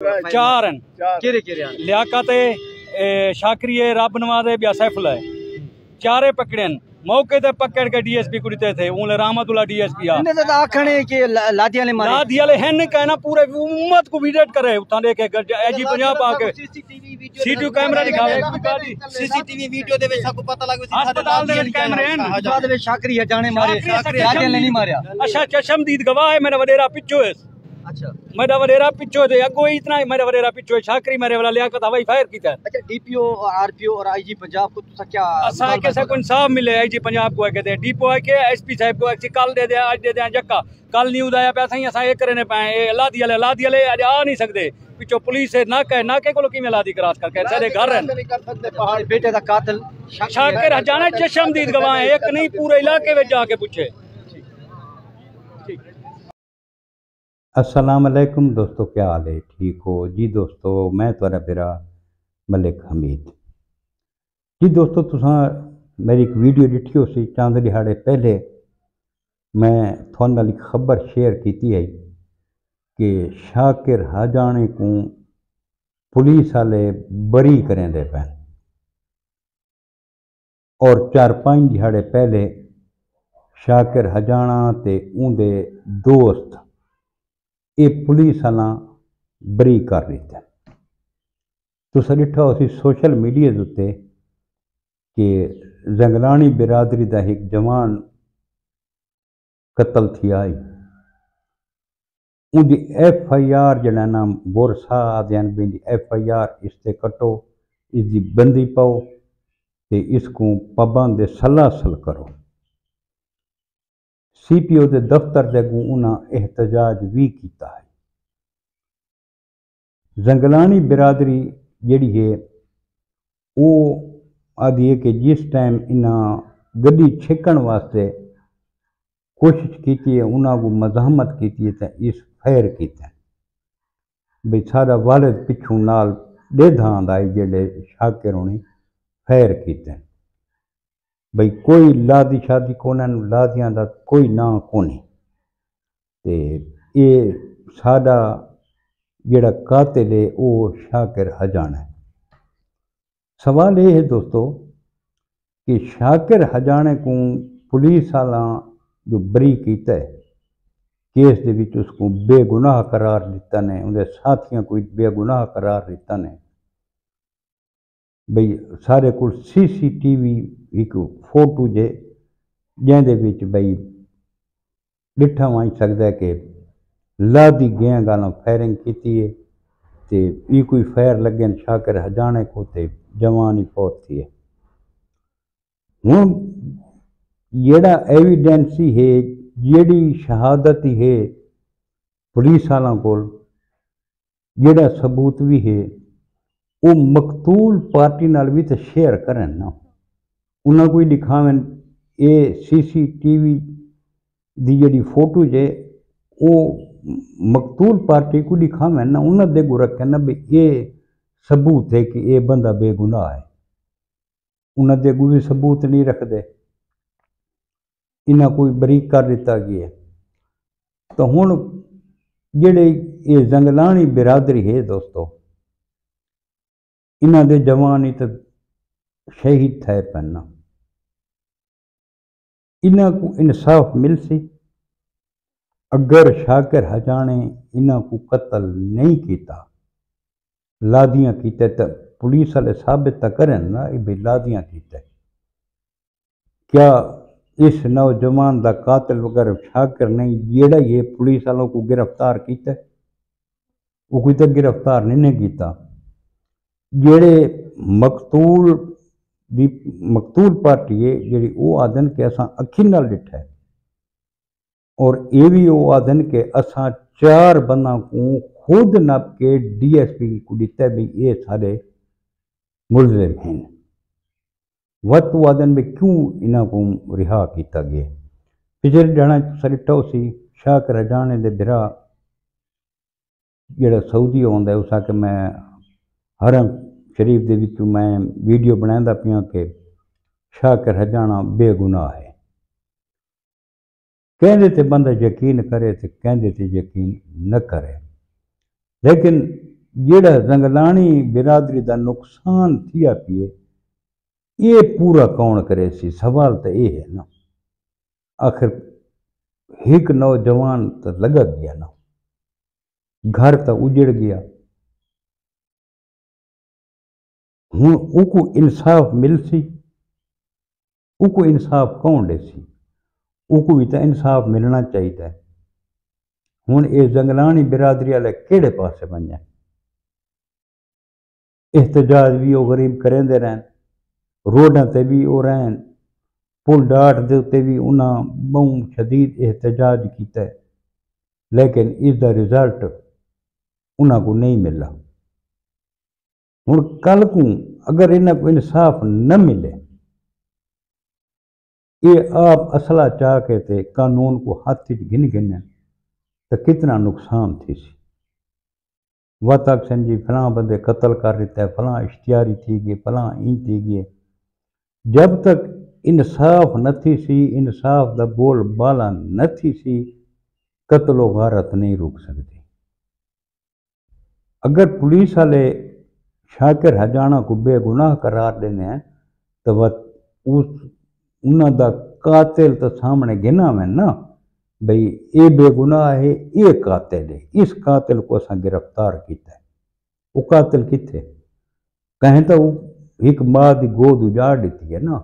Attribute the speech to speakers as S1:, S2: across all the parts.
S1: चार लियाकत शाकरी रब नवाज बिया सैफुल है चारे पकड़न मौके ते पकड़ के डीएसपी को दिते थे उन रहमतुल्लाह डीएसपी आ
S2: ने आखने के लादी वाले
S1: हैं कहना पूरे उम्मत को विजिट करे उठा देखे एजी पंजाब आके सीसीटीवी कैमरा दिखावे
S2: सीसीटीवी वीडियो दे विच सबको पता लग
S1: अस्पताल दे विच कैमरे हैं
S2: बाद में शाकरी हजाने मारे लादी ने नहीं मारया
S1: अच्छा चशमदीद गवाह है मेरा वडेरा पिछो है
S2: अच्छा
S1: मेरा वडेरा पिछो थे अगो इतना ही मेरा वडेरा पिछो है शाकरी मेरे वाला लियाकत हवाई फायर कीता
S2: अच्छा डीपीओ आरपीओ और आईजी पंजाब को तो क्या
S1: असा के से कोई इंसाफ मिले आईजी पंजाब को कहते डीपो है के एसपी साहब को कल दे दे आज दे दे जक्का कल न्यूज़ आया पे सही असा ये करने पाए ए लादी वाले आज आ नहीं सकते पिछो पुलिस से ना के को किवें लादी क्रॉस करके सारे घर हैं
S2: बेटे दा कातिल
S1: शाकिर हजाना चशमदीद गवाह है एक नहीं पूरे इलाके में जाके पूछे।
S3: अस्सलाम वालेकुम दोस्तों, क्या हाल है? ठीक हो जी दोस्तों? मैं तुहाडा मेरा मलिक हमीद जी। दोस्तों तुसां मेरी एक वीडियो दिखी सी चंद दिहाड़े पहले मैं थोड़े नाल एक खबर शेयर की है कि शाकिर हजाने को पुलिस वाले बरी करें दे पैन और 4-5 दिहाड़े पहले शाकिर हजाना ते उनके दोस्त ये पुलिस वाला बरी कर दिता। तुसा दिठा उसी सोशल मीडिया के उत्ते कि जंगलानी बिरादरी का एक जवान कतल थी आई उनकी FIR जड़ा नाम बोरसा आदन भी FIR इससे कटो इसकी बंदी पाओ ते इसको पाबंद सलासल करो। CPO के दफ्तर के अगू उन्हें एहतजाज भी किया है। जंगलानी बिरादरी जिहड़ी है वो आदि है कि जिस टाइम इन्हें गड्डी छेकण वास्ते कोशिश की है उन्होंने को मज़ाहमत की है तो इस फायर किया बई सारा वालिद पिछू नाल डेधा आंदा जेडे शाकिर होनी फायर किया बई कोई लादी शादी कोने लादियां दा कोई ना कोने ते ये सादा जेड़ा कातिल है वो शाकिर हजाना है। सवाल ये है दोस्तों कि शाकिर हजाने को पुलिस वाला जो बरी किया है केस दे विच उसको बेगुनाह करार दिता ने उनके साथियों को बेगुनाह करार दिता ने बई सारे को CCTV एक फोटो जे जिंदे विच बई डिठा वही सकता है कि लादी गया गालों फायरिंग की है ते ये कोई फायर लगे शाकिर हजाने को ते जवान ही फौत थी है। हुण जेड़ा एविडेंस ही है जेड़ी शहादत ही है पुलिस वालों को जेड़ा सबूत भी है वो मकतूल पार्टी नाल भी तो शेयर करन ना उन्हें कोई दिखावन ये CCTV दी जी फोटो जे वो मकतूल पार्टी को दिखावन ना उन्हें दे रखें ना भी ये सबूत है कि ये बंदा बेगुनाह है। उन्हें दे भी सबूत नहीं रखते इन्हें कोई बरीक कर दिता गया है। तो हुण जेड़े ये जंगलानी बिरादरी है दोस्तों इन्हां दे जवान ही तो शहीद थे पैना इन्हां को इंसाफ मिल सी अगर शाकिर हजाने इन्हां को कत्ल नहीं किया लादियां कीते तो पुलिस वाले साबित तो करें ना भी लादियां कीते। क्या इस नौजवान का कातिल वगैरह शाकिर नहीं जेड़ा ये पुलिस वालों को गिरफ्तार किया वो कोई तो गिरफ्तार नहीं किया जेड़े मकतूल पार्टी है जी वो आदन के असा अखी नाल डिठा है और ये भी वो आदन के असा 4 बंदा को खुद नप के DSP को दिता भी ये सारे मुलजिम हैं वत वादन में क्यों इन्हों को रिहा किया गया। पिछले दिनों सरिटो सी शाकिर हजाने दे बिरा जेड़ा सऊदी आउंदा है उस आके मैं हरम शरीफ दे विच मैं वीडियो बनांदा पिया कि शाकिर हजाना बेगुनाह है। कहते थे बंदा यकीन करे तो कहते थे यकीन न करे, लेकिन جڑا زنگلانی برادری دا نقصان تھیا پیے یہ پورا کون کرے سی؟ سوال تو یہ ہے نا. آخر ایک نوجوان تو لگا گیا نا، گھر تو اجڑ گیا. ہوں او کو انصاف مل سی؟ او کو انصاف کون دے سی؟ او کو بھی تو انصاف ملنا چاہیے. ہوں یہ زنگلانی برادری والے کہڑے پاسے بن جائیں؟ احتجاج بھی وہ غریب کریں دے رہن، روڈاں تے بھی وہ رہن، پل ڈاٹ دے تے بھی انہاں بہت شدید احتجاج کیتا ہے، لیکن اس دا رزلٹ انہاں کو نہیں ملا. ہوں کل کو اگر انہاں کو انصاف نہ ملے، یہ آپ اصلہ چاہ کے تے قانون کو ہاتھ گن گنیں تو کتنا نقصان تھی سی. وطاق سن جی فلاں بندے قتل کر دیتا ہے، فلاں اشتہاری تھی گئے، فلاں این تھی گئے. جب تک انصاف نہ تھی سی، انصاف دا بول بالا نہ تھی سی، قتل و غارت نہیں روک سکتی. اگر پولیس والے شاکر حجانہ کو بے گناہ قرار دینے ہیں تو انہاں دا قاتل تو سامنے گنا میں نا بھئی اے بے گناہ ہے، یہ قاتل ہے، اس قاتل کو اساں گرفتار کیتا ہے. وہ قاتل کتھے؟ کہیں تو ایک ماں دی گود اجاڑ دیتی ہے نا.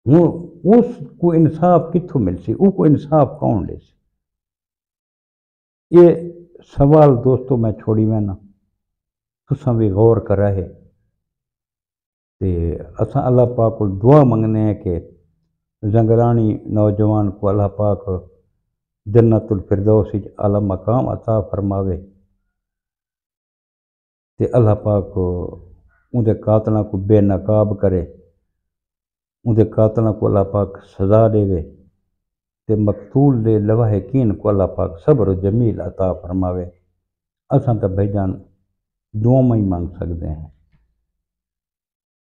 S3: ہوں اس کو انصاف کتھوں مل سی؟ او کو انصاف کون دے سی؟ یہ سوال دوستو میں چھوڑی میں نا، تساں بھی غور کرا ہے. اساں اللہ پاک کو دعا منگنے ہیں کہ زنگلانی نوجوان کو اللہ پاک جنت الفردوس اعلی مقام عطا فرماوے تے اللہ پاک ان دے قاتلاں کو بے نقاب کرے، ان دے قاتلاں کو اللہ پاک سزا دے تے مقتول دے لواحقین کو اللہ پاک صبر و جمیل عطا فرماوے. اساں تو بھائی جان دعا میں ہی مانگ سکتے ہیں.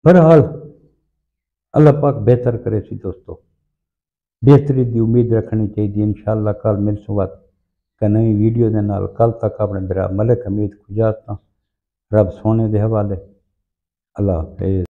S3: بہرحال اللہ پاک بہتر کرے سی دوستو، بہتری دی امید رکھنی چاہیے. انشاءاللہ کل مل سوات کہ نئی ویڈیو دے نال. کل تک اپنے برا ملک حمید کو اجازت رب سونے دے حوالے. اللہ حافظ.